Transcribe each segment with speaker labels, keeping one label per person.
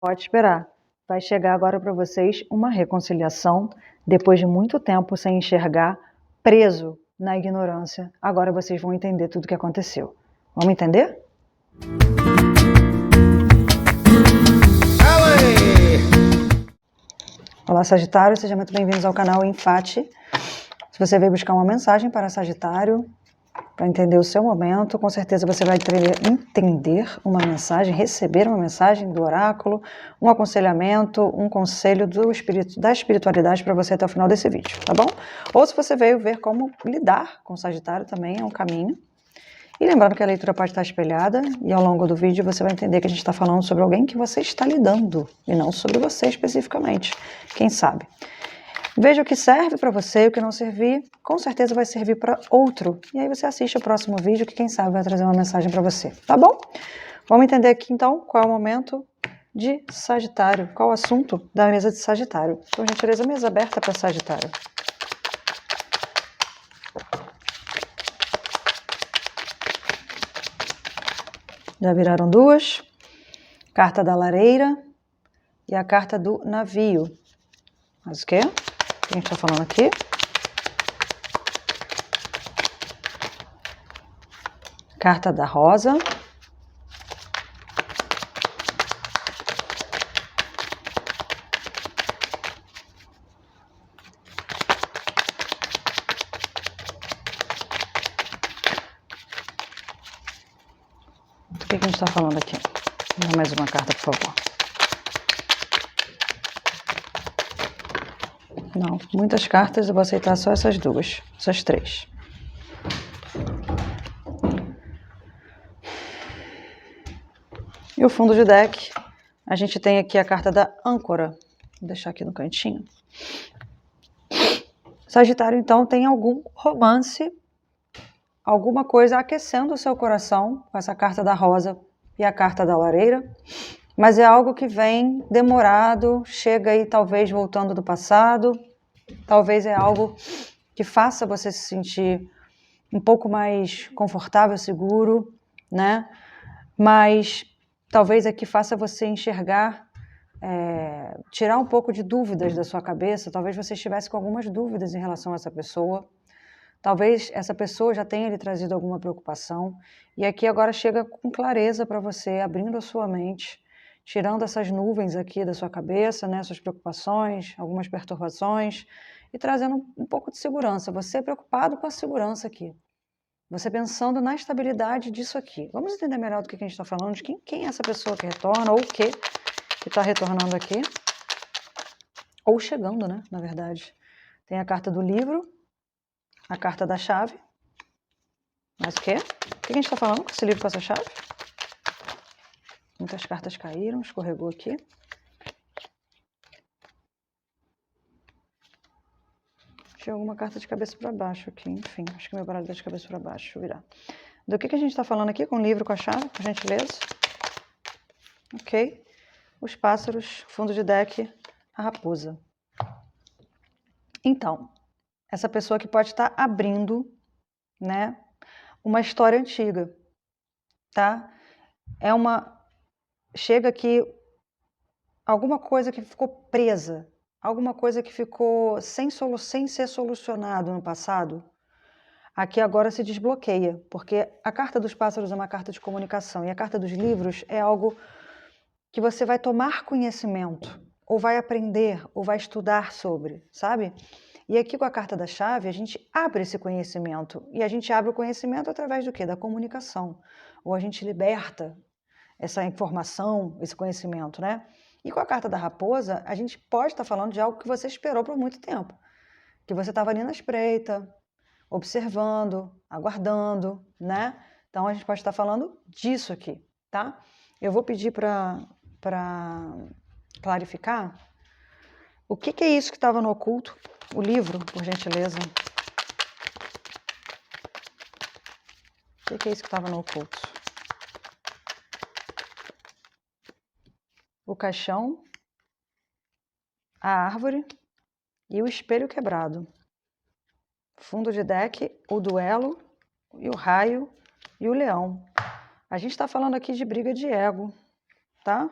Speaker 1: Pode esperar. Vai chegar agora para vocês uma reconciliação, depois de muito tempo sem enxergar, preso na ignorância. Agora vocês vão entender tudo o que aconteceu. Vamos entender? Olá, Sagitário, sejam muito bem-vindos ao canal Enfate. Se você veio buscar uma mensagem para Sagitário, para entender o seu momento, com certeza você vai entender uma mensagem, receber uma mensagem do oráculo, um aconselhamento, um conselho da espiritualidade para você até o final desse vídeo, tá bom? Ou se você veio ver como lidar com Sagitário, também é um caminho. E lembrando que a leitura pode estar espelhada e ao longo do vídeo você vai entender que a gente está falando sobre alguém que você está lidando e não sobre você especificamente, quem sabe. Veja o que serve para você e o que não servir, com certeza vai servir para outro. E aí você assiste o próximo vídeo que quem sabe vai trazer uma mensagem para você, tá bom? Vamos entender aqui então qual é o momento de Sagitário, qual o assunto da mesa de Sagitário. Por gentileza, mesa aberta para Sagitário. Já viraram duas. Carta da lareira e a carta do navio. Mas o quê? O que a gente está falando aqui? Carta da rosa. O que a gente está falando aqui? Dá mais uma carta, por favor. Não, muitas cartas, eu vou aceitar só essas duas, essas três. E o fundo de deck, a gente tem aqui a carta da âncora. Vou deixar aqui no cantinho. Sagitário, então, tem algum romance, alguma coisa aquecendo o seu coração, com essa carta da rosa e a carta da lareira. Mas é algo que vem demorado, chega aí talvez voltando do passado. Talvez é algo que faça você se sentir um pouco mais confortável, seguro, né? Mas talvez aqui faça você enxergar, tirar um pouco de dúvidas da sua cabeça. Talvez você estivesse com algumas dúvidas em relação a essa pessoa. Talvez essa pessoa já tenha lhe trazido alguma preocupação. E aqui agora chega com clareza para você, abrindo a sua mente, tirando essas nuvens aqui da sua cabeça, né, suas preocupações, algumas perturbações, e trazendo um pouco de segurança. Você preocupado com a segurança aqui. Você pensando na estabilidade disso aqui. Vamos entender melhor do que a gente está falando, de quem é essa pessoa que retorna, ou o que está retornando aqui. Ou chegando, né, na verdade. Tem a carta do livro, a carta da chave. Mas o quê? O que a gente está falando com esse livro, com essa chave? Muitas cartas caíram, escorregou aqui. Tinha alguma carta de cabeça para baixo aqui, enfim. Acho que meu baralho está de cabeça para baixo. Deixa eu virar. Do que a gente está falando aqui com o livro, com a chave, por gentileza? Ok. Os pássaros, fundo de deck, a raposa. Então, essa pessoa que pode estar abrindo, né, uma história antiga, tá? Chega aqui alguma coisa que ficou presa, alguma coisa que ficou sem ser solucionado no passado, aqui agora se desbloqueia, porque a carta dos pássaros é uma carta de comunicação e a carta dos livros é algo que você vai tomar conhecimento, ou vai aprender, ou vai estudar sobre, sabe? E aqui com a carta da chave, a gente abre esse conhecimento. E a gente abre o conhecimento através do quê? Da comunicação. Ou a gente liberta essa informação, esse conhecimento, né? E com a carta da raposa, a gente pode estar falando de algo que você esperou por muito tempo. Que você estava ali na espreita, observando, aguardando, né? Então, a gente pode estar falando disso aqui, tá? Eu vou pedir para clarificar o que é isso que estava no oculto, o livro, por gentileza. O que é isso que estava no oculto? O caixão, a árvore e o espelho quebrado. Fundo de deck, o duelo, e o raio e o leão. A gente está falando aqui de briga de ego, tá?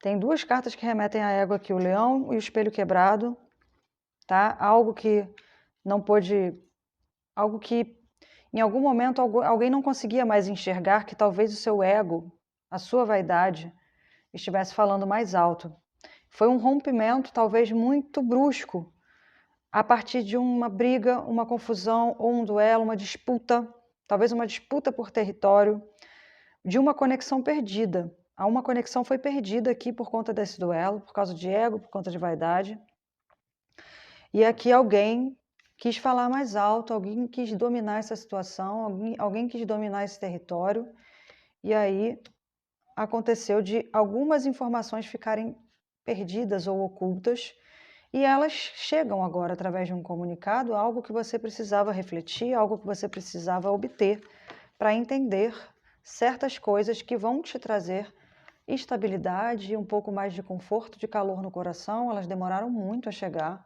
Speaker 1: Tem duas cartas que remetem à égua aqui, o leão e o espelho quebrado, tá? Algo que não pôde... Algo que, em algum momento, alguém não conseguia mais enxergar, que talvez o seu ego, a sua vaidade, estivesse falando mais alto. Foi um rompimento, talvez muito brusco, a partir de uma briga, uma confusão, ou um duelo, uma disputa, talvez uma disputa por território, de uma conexão perdida. Uma conexão foi perdida aqui por conta desse duelo, por causa de ego, por conta de vaidade. E aqui alguém quis falar mais alto, alguém quis dominar essa situação, alguém quis dominar esse território, e aí aconteceu de algumas informações ficarem perdidas ou ocultas, e elas chegam agora através de um comunicado, algo que você precisava refletir, algo que você precisava obter para entender certas coisas que vão te trazer estabilidade, um pouco mais de conforto, de calor no coração. Elas demoraram muito a chegar.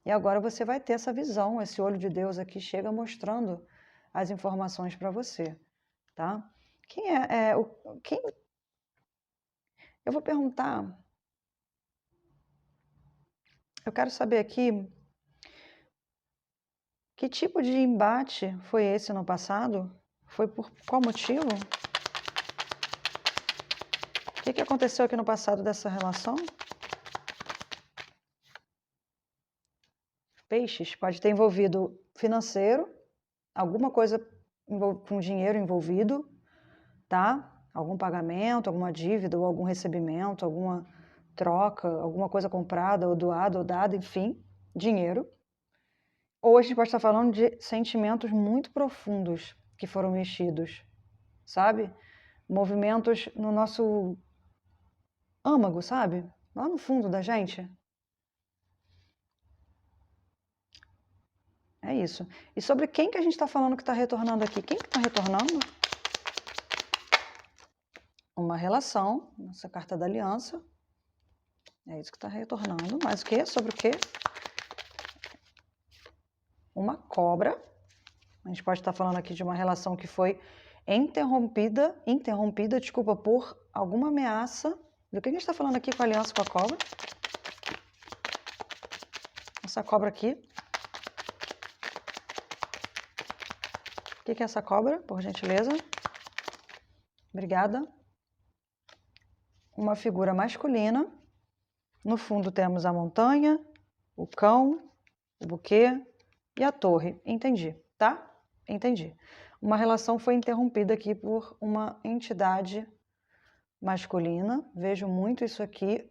Speaker 1: E agora você vai ter essa visão, esse olho de Deus aqui chega mostrando as informações para você, tá? Quem? Eu vou perguntar. Eu quero saber aqui que tipo de embate foi esse no passado? Foi por qual motivo? O que aconteceu aqui no passado dessa relação? Peixes pode ter envolvido financeiro, alguma coisa com dinheiro envolvido, tá? Algum pagamento, alguma dívida ou algum recebimento, alguma troca, alguma coisa comprada ou doada ou dada, enfim, dinheiro. Ou a gente pode estar falando de sentimentos muito profundos que foram mexidos, sabe? Movimentos no nosso âmago, sabe? Lá no fundo da gente. É isso. E sobre quem que a gente está falando que está retornando aqui? Quem que está retornando? Uma relação, essa carta da aliança. É isso que está retornando. Mas o quê? Sobre o quê? Uma cobra. A gente pode estar falando aqui de uma relação que foi interrompida, desculpa, por alguma ameaça. Do que a gente está falando aqui com a aliança com a cobra? Essa cobra aqui. O que é essa cobra, por gentileza? Obrigada. Uma figura masculina. No fundo temos a montanha, o cão, o buquê e a torre. Entendi, tá? Entendi. Uma relação foi interrompida aqui por uma entidade masculina. Vejo muito isso aqui,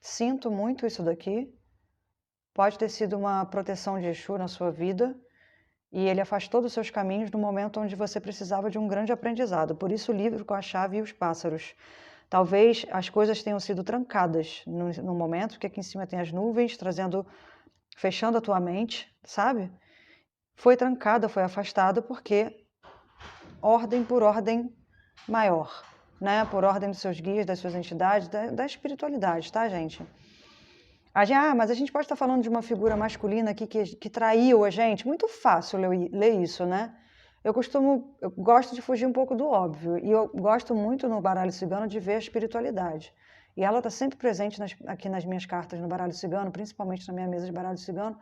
Speaker 1: sinto muito isso daqui. Pode ter sido uma proteção de Exu na sua vida e ele afastou dos seus caminhos no momento onde você precisava de um grande aprendizado. Por isso o livro com a chave e os pássaros. Talvez as coisas tenham sido trancadas no momento, porque aqui em cima tem as nuvens, fechando a tua mente, sabe? Foi trancada, foi afastada, porque ordem por ordem maior, né? Por ordem dos seus guias, das suas entidades, da espiritualidade, tá, gente? Mas a gente pode estar falando de uma figura masculina aqui que traiu a gente. Muito fácil ler isso, né? Eu gosto de fugir um pouco do óbvio, e eu gosto muito no baralho cigano de ver a espiritualidade. E ela está sempre presente aqui nas minhas cartas no baralho cigano, principalmente na minha mesa de baralho cigano.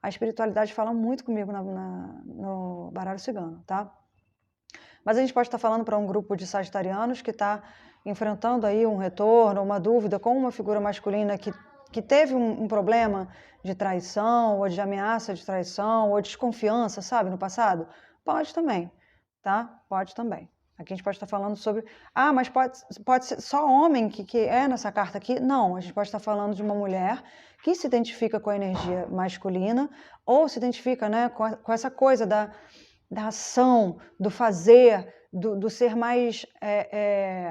Speaker 1: A espiritualidade fala muito comigo no baralho cigano, tá? Mas a gente pode estar falando para um grupo de sagitarianos que está enfrentando aí um retorno, uma dúvida com uma figura masculina que teve um problema de traição, ou de ameaça de traição, ou desconfiança, sabe, no passado. Pode também, tá? Pode também. Aqui a gente pode estar falando sobre... mas pode ser só homem que é nessa carta aqui? Não, a gente pode estar falando de uma mulher que se identifica com a energia masculina ou se identifica, né, com essa coisa da ação, do fazer, do ser mais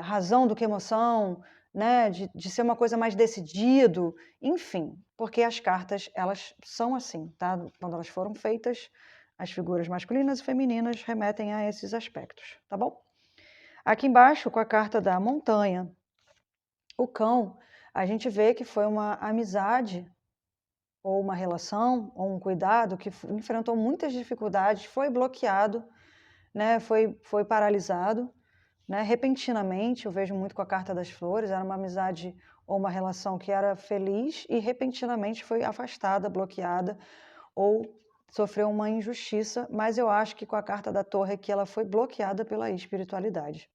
Speaker 1: razão do que emoção, né, de ser uma coisa mais decidido, enfim, porque as cartas, elas são assim, tá? Quando elas foram feitas, as figuras masculinas e femininas remetem a esses aspectos, tá bom? Aqui embaixo, com a carta da montanha, o cão, a gente vê que foi uma amizade, ou uma relação, ou um cuidado que enfrentou muitas dificuldades, foi bloqueado, né, foi paralisado, né, repentinamente. Eu vejo muito com a carta das flores, era uma amizade ou uma relação que era feliz e repentinamente foi afastada, bloqueada, ou sofreu uma injustiça, mas eu acho que com a carta da Torre aqui ela foi bloqueada pela espiritualidade.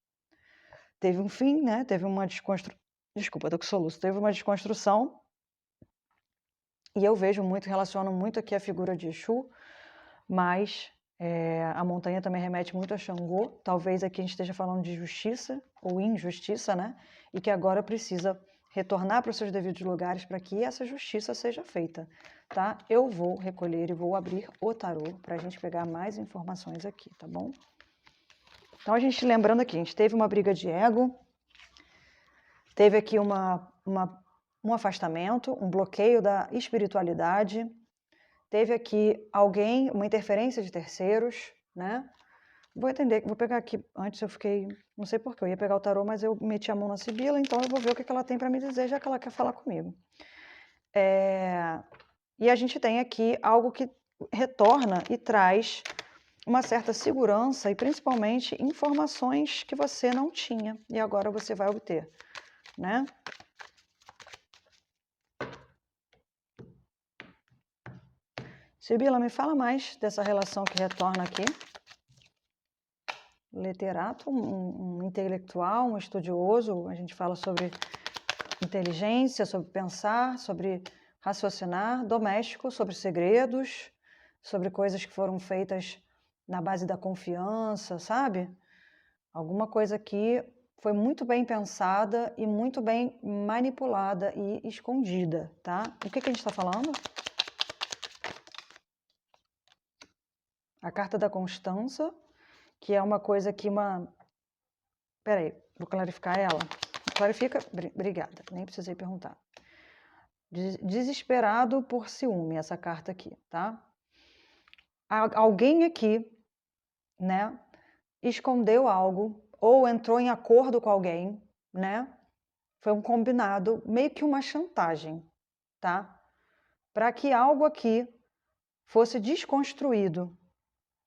Speaker 1: Teve um fim, né? Teve uma desconstrução. Desculpa, tô com soluço. Teve uma desconstrução. E eu vejo muito, relaciono muito aqui a figura de Exu, mas a montanha também remete muito a Xangô. Talvez aqui a gente esteja falando de justiça ou injustiça, né? E que agora precisa retornar para os seus devidos lugares para que essa justiça seja feita, tá? Eu vou recolher e vou abrir o tarô para a gente pegar mais informações aqui, tá bom? Então, a gente lembrando aqui, a gente teve uma briga de ego, teve aqui um afastamento, um bloqueio da espiritualidade, teve aqui alguém, uma interferência de terceiros, né? Vou entender, vou pegar aqui, antes eu fiquei, não sei porquê, eu ia pegar o tarô, mas eu meti a mão na Sibila, então eu vou ver o que ela tem para me dizer, já que ela quer falar comigo. E a gente tem aqui algo que retorna e traz uma certa segurança e principalmente informações que você não tinha e agora você vai obter, né? Sibila, me fala mais dessa relação que retorna aqui. Literato, um intelectual, um estudioso, a gente fala sobre inteligência, sobre pensar, sobre raciocinar, doméstico, sobre segredos, sobre coisas que foram feitas na base da confiança, sabe? Alguma coisa que foi muito bem pensada e muito bem manipulada e escondida, tá? O que a gente está falando? A carta da Constança, que é uma coisa que Peraí, vou clarificar ela. Clarifica? Obrigada, nem precisei perguntar. Desesperado por ciúme, essa carta aqui, tá? Alguém aqui, né, escondeu algo ou entrou em acordo com alguém, né? Foi um combinado, meio que uma chantagem, tá? Para que algo aqui fosse desconstruído.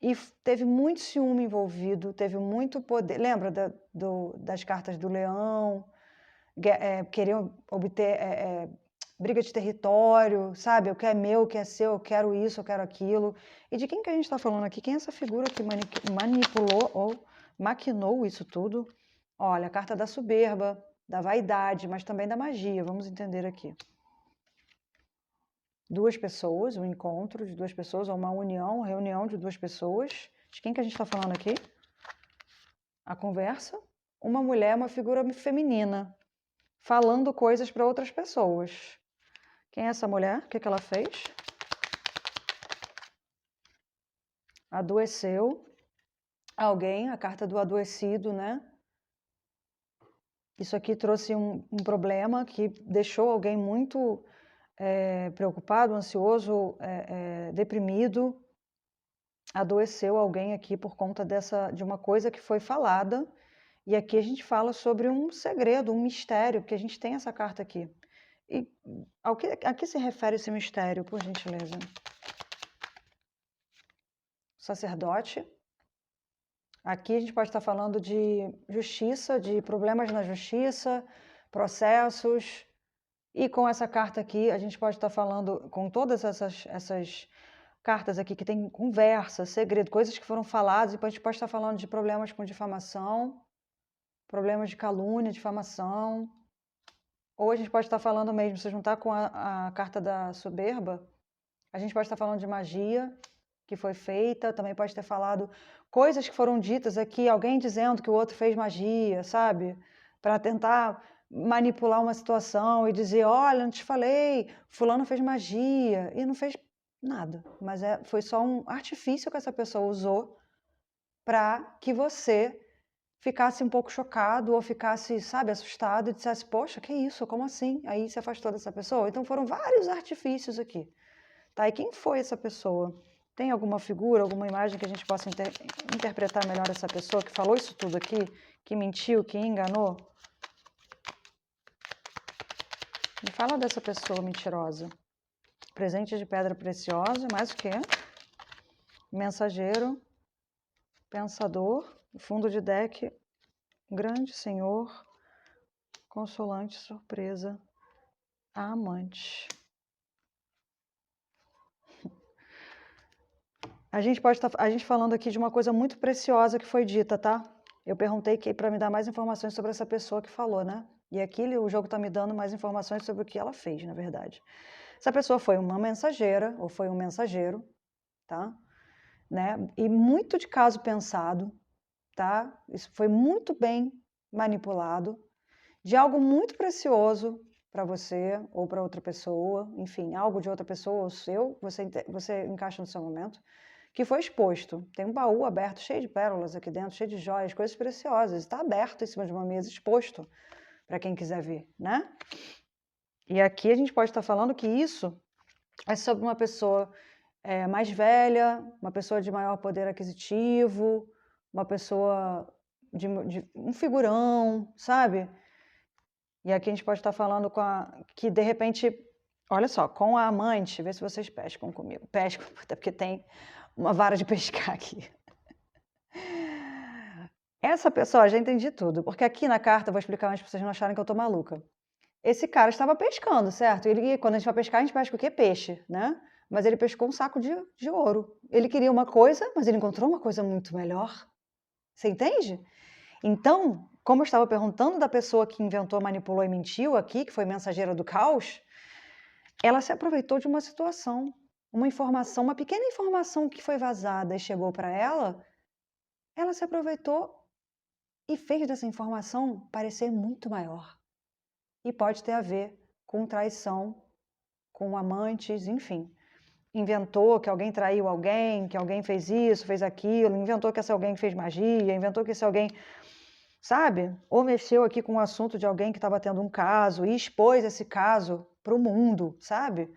Speaker 1: E teve muito ciúme envolvido, teve muito poder. Lembra das cartas do leão? Queriam obter briga de território, sabe? O que é meu, o que é seu, eu quero isso, eu quero aquilo. E de quem que a gente está falando aqui? Quem é essa figura que manipulou ou maquinou isso tudo? Olha, a carta da soberba, da vaidade, mas também da magia. Vamos entender aqui. Duas pessoas, um encontro de duas pessoas, ou uma união, reunião de duas pessoas. De quem que a gente está falando aqui? A conversa. Uma mulher, uma figura feminina, falando coisas para outras pessoas. Quem é essa mulher? O que ela fez? Adoeceu alguém, a carta do adoecido, né? Isso aqui trouxe um problema que deixou alguém muito preocupado, ansioso, deprimido. Adoeceu alguém aqui por conta de uma coisa que foi falada. E aqui a gente fala sobre um segredo, um mistério, porque a gente tem essa carta aqui. E a que se refere esse mistério, por gentileza? Sacerdote. Aqui a gente pode estar falando de justiça, de problemas na justiça, processos. E com essa carta aqui, a gente pode estar falando, com todas essas cartas aqui que tem conversa, segredo, coisas que foram faladas, e depois a gente pode estar falando de problemas com difamação, problemas de calúnia, difamação. Ou a gente pode estar falando mesmo, se juntar com a carta da soberba, a gente pode estar falando de magia que foi feita, também pode ter falado coisas que foram ditas aqui, alguém dizendo que o outro fez magia, sabe? Para tentar manipular uma situação e dizer, olha, não te falei, fulano fez magia, e não fez nada, mas foi só um artifício que essa pessoa usou para que você ficasse um pouco chocado ou ficasse, sabe, assustado e dissesse, poxa, que isso, como assim? Aí se afastou dessa pessoa. Então foram vários artifícios aqui. Tá? E quem foi essa pessoa? Tem alguma figura, alguma imagem que a gente possa interpretar melhor essa pessoa que falou isso tudo aqui, que mentiu, que enganou? Me fala dessa pessoa mentirosa. Presente de pedra preciosa, mais o quê? Mensageiro, pensador, fundo de deck, grande senhor, consolante, surpresa. A amante. A gente pode estar falando aqui de uma coisa muito preciosa que foi dita, tá? Eu perguntei para me dar mais informações sobre essa pessoa que falou, né? E aqui o jogo está me dando mais informações sobre o que ela fez, na verdade. Essa pessoa foi uma mensageira ou foi um mensageiro, tá? Né? E muito de caso pensado, tá? Isso foi muito bem manipulado, de algo muito precioso para você ou para outra pessoa, enfim, algo de outra pessoa ou seu, você encaixa no seu momento, que foi exposto. Tem um baú aberto, cheio de pérolas aqui dentro, cheio de joias, coisas preciosas. Está aberto em cima de uma mesa, exposto para quem quiser ver, né? E aqui a gente pode estar falando que isso é sobre uma pessoa mais velha, uma pessoa de maior poder aquisitivo, uma pessoa de um figurão, sabe? E aqui a gente pode estar falando que de repente, olha só, com a amante, vê se vocês pescam comigo. Pescam, até porque tem uma vara de pescar aqui. Essa pessoa, já entendi tudo, porque aqui na carta, eu vou explicar, mas as pessoas não acharem que eu tô maluca. Esse cara estava pescando, certo? Quando a gente vai pescar, a gente pesca o quê? Peixe, né? Mas ele pescou um saco de ouro. Ele queria uma coisa, mas ele encontrou uma coisa muito melhor. Você entende? Então, como eu estava perguntando da pessoa que inventou, manipulou e mentiu aqui, que foi mensageira do caos, ela se aproveitou de uma situação, uma informação, uma pequena informação que foi vazada e chegou para ela se aproveitou e fez dessa informação parecer muito maior. E pode ter a ver com traição, com amantes, enfim. Inventou que alguém traiu alguém, que alguém fez isso, fez aquilo, inventou que esse alguém fez magia, inventou que esse alguém, sabe? Ou mexeu aqui com o assunto de alguém que estava tendo um caso e expôs esse caso para o mundo, sabe?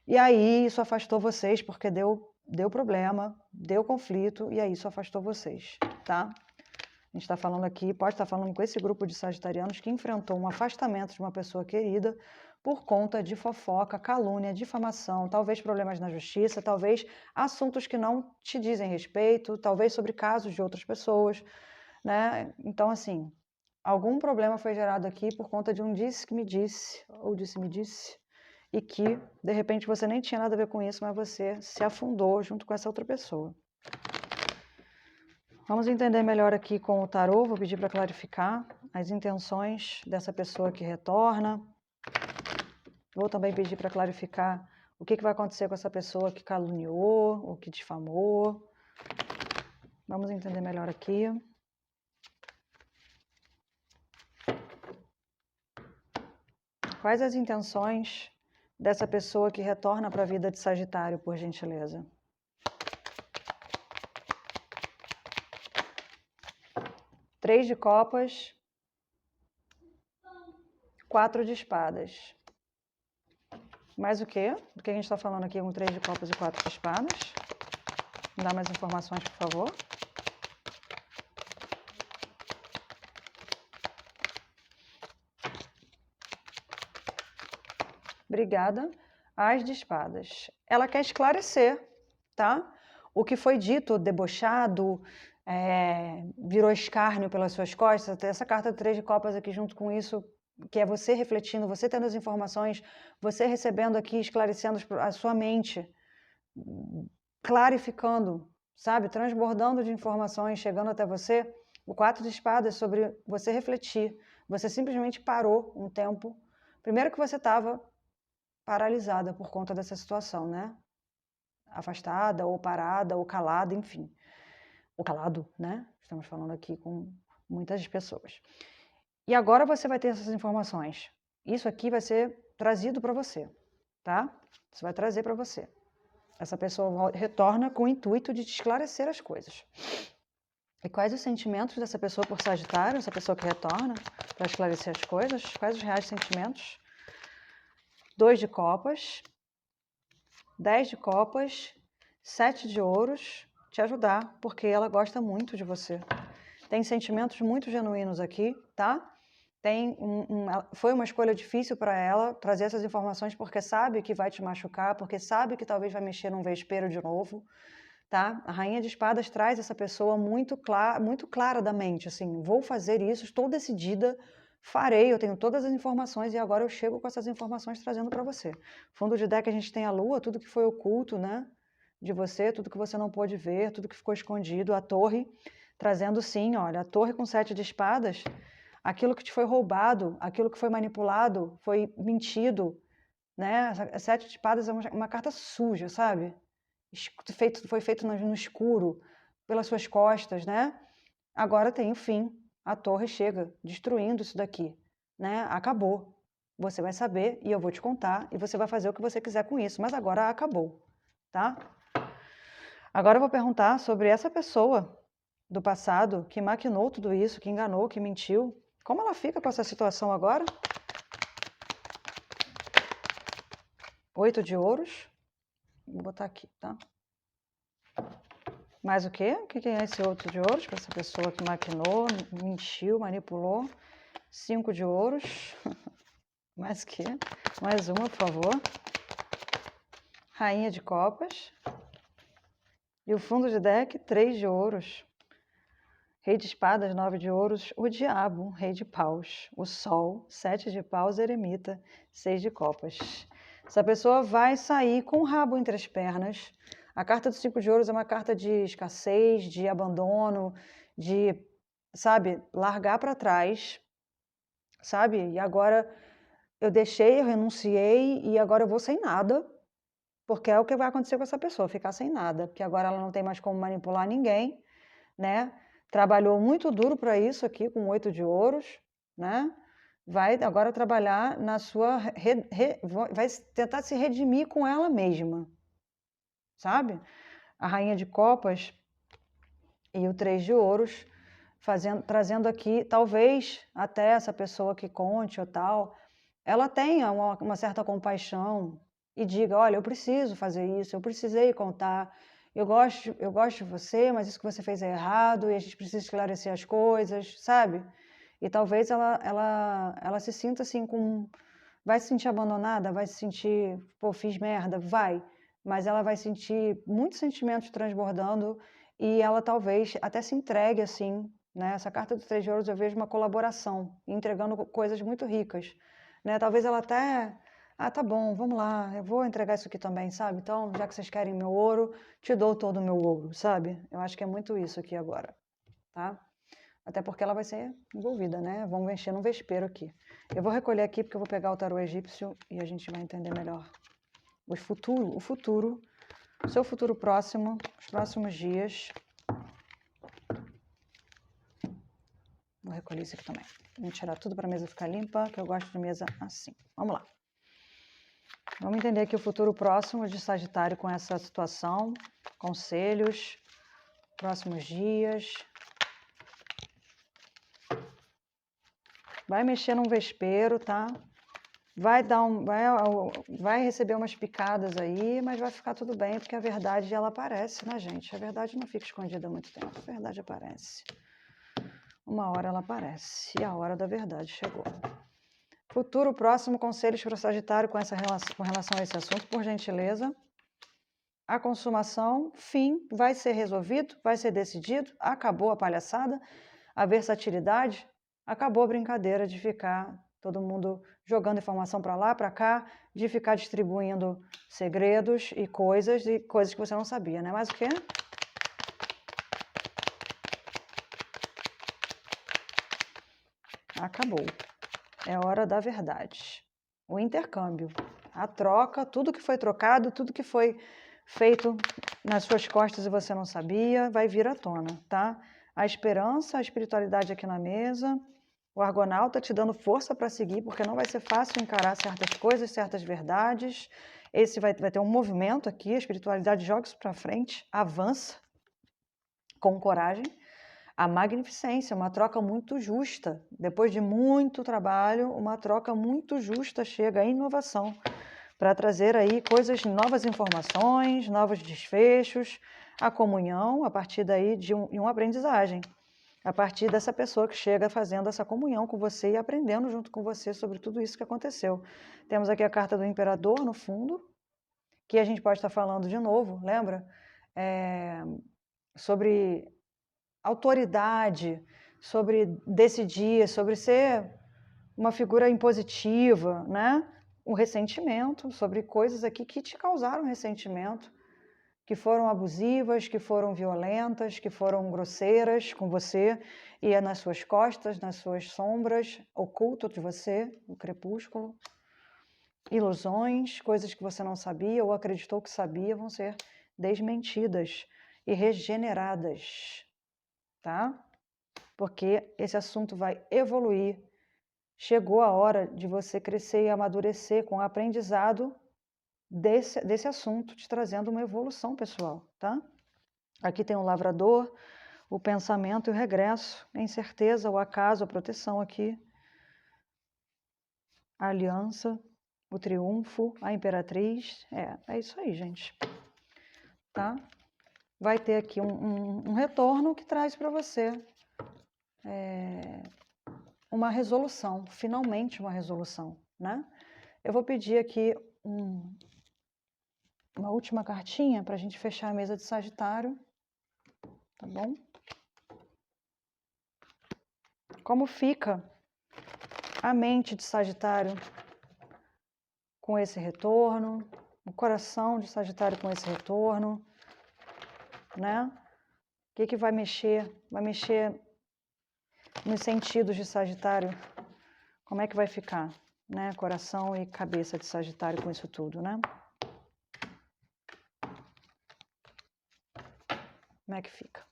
Speaker 1: E aí isso afastou vocês, porque deu problema, deu conflito, e aí isso afastou vocês, tá? A gente está falando aqui, pode estar falando com esse grupo de sagitarianos que enfrentou um afastamento de uma pessoa querida por conta de fofoca, calúnia, difamação, talvez problemas na justiça, talvez assuntos que não te dizem respeito, talvez sobre casos de outras pessoas, né? Então, assim, algum problema foi gerado aqui por conta de um disse que me disse, ou disse-me disse, e que, de repente, você nem tinha nada a ver com isso, mas você se afundou junto com essa outra pessoa. Vamos entender melhor aqui com o tarô, vou pedir para clarificar as intenções dessa pessoa que retorna. Vou também pedir para clarificar o que vai acontecer com essa pessoa que caluniou ou que difamou. Vamos entender melhor aqui. Quais as intenções dessa pessoa que retorna para a vida de Sagitário, por gentileza? Três de copas, 4 de espadas. Mais o quê? Do que a gente está falando aqui com 3 de copas e 4 de espadas? Me dá mais informações, por favor. Obrigada. As de espadas. Ela quer esclarecer, tá? O que foi dito, debochado, virou escárnio pelas suas costas. Essa carta de 3 de copas aqui junto com isso, que é você refletindo, você tendo as informações, você recebendo aqui, esclarecendo a sua mente, clarificando, sabe? Transbordando de informações, chegando até você. O 4 de espadas sobre você refletir. Você simplesmente parou um tempo. Primeiro que você estava paralisada por conta dessa situação, né? Afastada, ou parada, ou calada, enfim. Ou calado, né? Estamos falando aqui com muitas pessoas. E agora você vai ter essas informações. Isso aqui vai ser trazido para você, tá? Você vai trazer para você. Essa pessoa retorna com o intuito de te esclarecer as coisas. E quais os sentimentos dessa pessoa por Sagitário, essa pessoa que retorna para esclarecer as coisas? Quais os reais sentimentos? 2 de copas, 10 de copas, 7 de ouros, te ajudar, porque ela gosta muito de você. Tem sentimentos muito genuínos aqui, tá? Foi uma escolha difícil para ela trazer essas informações, porque sabe que vai te machucar, porque sabe que talvez vai mexer num vespeiro de novo, tá? A Rainha de Espadas traz essa pessoa muito clara da mente, assim, vou fazer isso, estou decidida, farei, eu tenho todas as informações e agora eu chego com essas informações trazendo para você. Fundo de deck a gente tem a lua, tudo que foi oculto, né? De você, tudo que você não pôde ver, tudo que ficou escondido, a torre, trazendo sim, olha, a torre com 7 de espadas, aquilo que te foi roubado, aquilo que foi manipulado, foi mentido, né? A 7 de espadas é uma carta suja, sabe? Foi feito no escuro, pelas suas costas, né? Agora tem o fim. A torre chega, destruindo isso daqui, né? Acabou. Você vai saber e eu vou te contar e você vai fazer o que você quiser com isso, mas agora acabou, tá? Agora eu vou perguntar sobre essa pessoa do passado que maquinou tudo isso, que enganou, que mentiu. Como ela fica com essa situação agora? 8 de ouros. Vou botar aqui, tá? Mais o quê? O que é esse 8 de ouros para essa pessoa que maquinou, mentiu, manipulou? 5 de ouros. Mais o quê? Mais uma, por favor. Rainha de copas. E o fundo de deck, 3 de ouros. Rei de espadas, 9 de ouros. O diabo, rei de paus. O sol, 7 de paus, eremita, 6 de copas. Essa pessoa vai sair com o rabo entre as pernas. A carta do 5 de ouros é uma carta de escassez, de abandono, de, sabe, largar para trás, sabe? E agora eu deixei, eu renunciei e agora eu vou sem nada, porque é o que vai acontecer com essa pessoa, ficar sem nada, porque agora ela não tem mais como manipular ninguém, né? Trabalhou muito duro para isso aqui, com 8 de ouros, né? Vai agora trabalhar na sua... vai tentar se redimir com ela mesma, sabe? A rainha de copas e o 3 de ouros, trazendo aqui, talvez até essa pessoa que conte ou tal, ela tenha uma certa compaixão e diga, olha, eu preciso fazer isso, eu precisei contar, eu gosto de você, mas isso que você fez é errado e a gente precisa esclarecer as coisas, sabe? E talvez ela se sinta assim vai se sentir abandonada, vai se sentir, pô, fiz merda, vai, mas ela vai sentir muitos sentimentos transbordando e ela talvez até se entregue assim, né? Essa carta do 3 de ouros eu vejo uma colaboração, entregando coisas muito ricas, né? Talvez ela até, tá bom, vamos lá, eu vou entregar isso aqui também, sabe? Então, já que vocês querem meu ouro, te dou todo o meu ouro, sabe? Eu acho que é muito isso aqui agora, tá? Até porque ela vai ser envolvida, né? Vamos mexer no vespeiro aqui. Eu vou recolher aqui porque eu vou pegar o tarô egípcio e a gente vai entender melhor o futuro, o seu futuro próximo, os próximos dias. Vou recolher isso aqui também. Vamos tirar tudo para a mesa ficar limpa, que eu gosto de mesa assim. Vamos lá. Vamos entender aqui o futuro próximo de Sagitário com essa situação, conselhos, próximos dias. Vai mexer num vespeiro, tá? Vai receber umas picadas aí, mas vai ficar tudo bem, porque a verdade ela aparece, né, gente? A verdade não fica escondida há muito tempo, a verdade aparece. Uma hora ela aparece e a hora da verdade chegou. Futuro próximo, conselhos para o Sagitário com relação a esse assunto, por gentileza. A consumação, fim, vai ser resolvido, vai ser decidido, acabou a palhaçada, a versatilidade, acabou a brincadeira de ficar todo mundo jogando informação para lá, para cá, de ficar distribuindo segredos e coisas que você não sabia, né? Mas o quê? Acabou. É hora da verdade. O intercâmbio, a troca, tudo que foi trocado, tudo que foi feito nas suas costas e você não sabia, vai vir à tona, tá? A esperança, a espiritualidade aqui na mesa, o argonauta te dando força para seguir, porque não vai ser fácil encarar certas coisas, certas verdades. Esse vai ter um movimento aqui, a espiritualidade joga isso para frente, avança com coragem. A magnificência, uma troca muito justa. Depois de muito trabalho, uma troca muito justa chega, a inovação, para trazer aí coisas, novas informações, novos desfechos, a comunhão, a partir daí de uma aprendizagem. A partir dessa pessoa que chega fazendo essa comunhão com você e aprendendo junto com você sobre tudo isso que aconteceu. Temos aqui a carta do imperador no fundo, que a gente pode estar falando de novo, lembra? Sobre autoridade, sobre decidir, sobre ser uma figura impositiva, né? Um ressentimento sobre coisas aqui que te causaram ressentimento, que foram abusivas, que foram violentas, que foram grosseiras com você e é nas suas costas, nas suas sombras, oculto de você, o crepúsculo. Ilusões, coisas que você não sabia ou acreditou que sabia, vão ser desmentidas e regeneradas, tá? Porque esse assunto vai evoluir. Chegou a hora de você crescer e amadurecer com o aprendizado desse assunto, te trazendo uma evolução pessoal, tá? Aqui tem o lavrador, o pensamento e o regresso, a incerteza, o acaso, a proteção aqui, a aliança, o triunfo, a imperatriz, é isso aí, gente, tá? Vai ter aqui um retorno que traz para você uma resolução, finalmente uma resolução, né? Eu vou pedir aqui uma última cartinha para a gente fechar a mesa de Sagitário, tá bom? Como fica a mente de Sagitário com esse retorno, o coração de Sagitário com esse retorno, né? O que vai mexer? Vai mexer nos sentidos de Sagitário. Como é que vai ficar, né? Coração e cabeça de Sagitário com isso tudo, né? Como é que fica?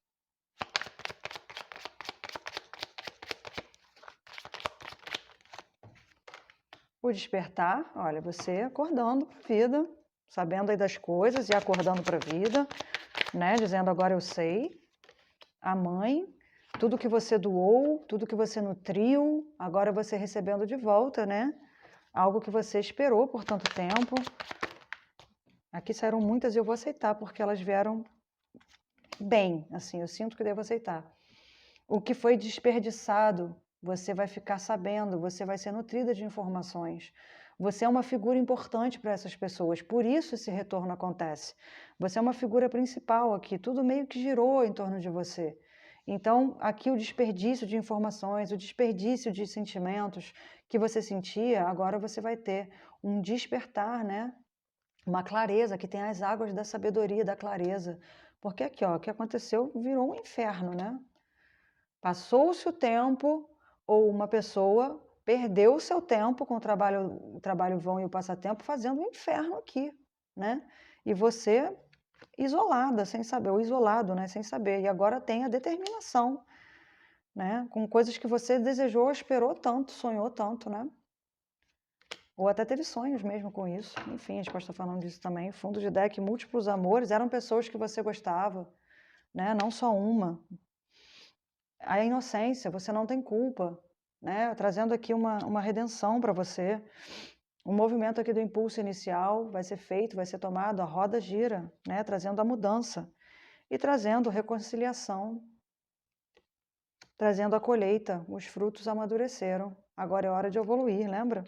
Speaker 1: O despertar, olha, você acordando para a vida, sabendo aí das coisas e acordando para a vida, né? Dizendo agora eu sei. A mãe, tudo que você doou, tudo que você nutriu, agora você recebendo de volta, né? Algo que você esperou por tanto tempo. Aqui saíram muitas e eu vou aceitar, porque elas vieram bem, assim, eu sinto que devo aceitar. O que foi desperdiçado, você vai ficar sabendo, você vai ser nutrida de informações. Você é uma figura importante para essas pessoas, por isso esse retorno acontece. Você é uma figura principal aqui, tudo meio que girou em torno de você. Então, aqui o desperdício de informações, o desperdício de sentimentos que você sentia, agora você vai ter um despertar, né? Uma clareza, que tem as águas da sabedoria, da clareza. Porque aqui, ó, o que aconteceu virou um inferno, né? Passou-se o tempo, ou uma pessoa perdeu o seu tempo com o trabalho vão e o passatempo fazendo um inferno aqui, né? E você isolada, sem saber, ou isolado, né? Sem saber. E agora tem a determinação, né? Com coisas que você desejou, esperou tanto, sonhou tanto, né? Ou até teve sonhos mesmo com isso. Enfim, a gente pode estar falando disso também. Fundo de deck, múltiplos amores, eram pessoas que você gostava, né? Não só uma. A inocência, você não tem culpa, né? Trazendo aqui uma redenção para você. O movimento aqui do impulso inicial vai ser feito, vai ser tomado, a roda gira, né? Trazendo a mudança e trazendo reconciliação, trazendo a colheita. Os frutos amadureceram. Agora é hora de evoluir, lembra?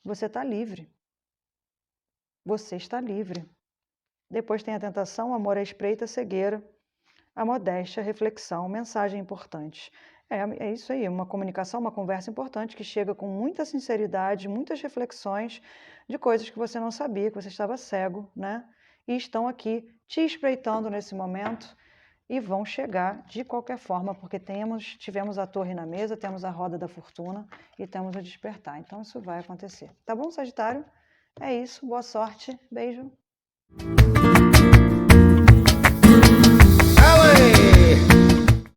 Speaker 1: Você está livre. Você está livre. Depois tem a tentação, amor à espreita, cegueira, a modéstia, a reflexão, mensagem importante. É isso aí, uma comunicação, uma conversa importante que chega com muita sinceridade, muitas reflexões de coisas que você não sabia, que você estava cego, né? E estão aqui te espreitando nesse momento e vão chegar de qualquer forma, porque tivemos a torre na mesa, temos a roda da fortuna e temos o despertar. Então isso vai acontecer. Tá bom, Sagitário? É isso, boa sorte, beijo.